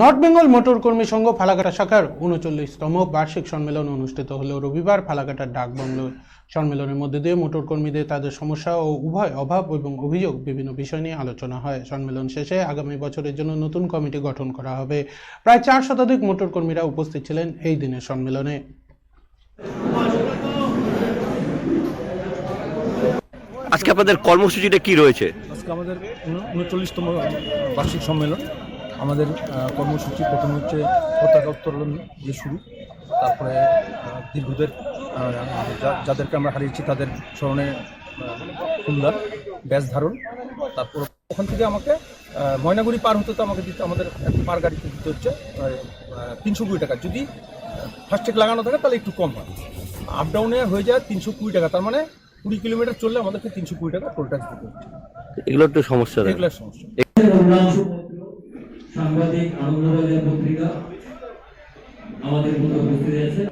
North Bengal motor কর্মী সংঘ ফালাকাটা শাখার ৩৯তম বার্ষিক সম্মেলন অনুষ্ঠিত হল রবিবার। ফালাকাটার ডাকবাংলো সম্মেলনের মধ্যে দিয়ে মোটর কর্মীদের তাদের সমস্যা ও উভয় অভাব এবং অভিযোগ বিভিন্ন বিষয় নিয়ে আলোচনা হয়। সম্মেলন শেষে আগামী বছরের জন্য নতুন কমিটি গঠন করা হবে। প্রায় ৪ শতাধিক মোটর কর্মীরা উপস্থিত ছিলেন এই দিনের সম্মেলনে। আজকে আপনাদের কর্মসূচিটা কি রয়েছে? আজকে আমাদের ৩৯তম বার্ষিক সম্মেলন। আমাদের কর্মসূচি প্রথমে হচ্ছে পতাকা উত্তোলন দিয়ে শুরু, তারপরে দীর্ঘদের যাদেরকে আমরা হারিয়েছি তাদের স্মরণে ফুলদান ব্যাস ধারণ, তারপর ওখান থেকে আমাকে ময়নাগুড়ি পার হতে তো আমাকে দিতে, আমাদের পার গাড়িতে দিতে হচ্ছে ৩২০ টাকা। যদি ফাস্ট্যাগ লাগানো থাকে তাহলে একটু কম হয়, আপ ডাউনে হয়ে যায় ৩২০ টাকা। তার মানে 20 কিলোমিটার চললে আমাদেরকে 320 টাকা টোল ট্যাক্স দিতে হচ্ছে। এগুলো একটু সমস্যা, এগুলো সমস্যা। সাংবাদিক আনন্দবাজার পত্রিকা আমাদের মধ্যে উপস্থিত আছে।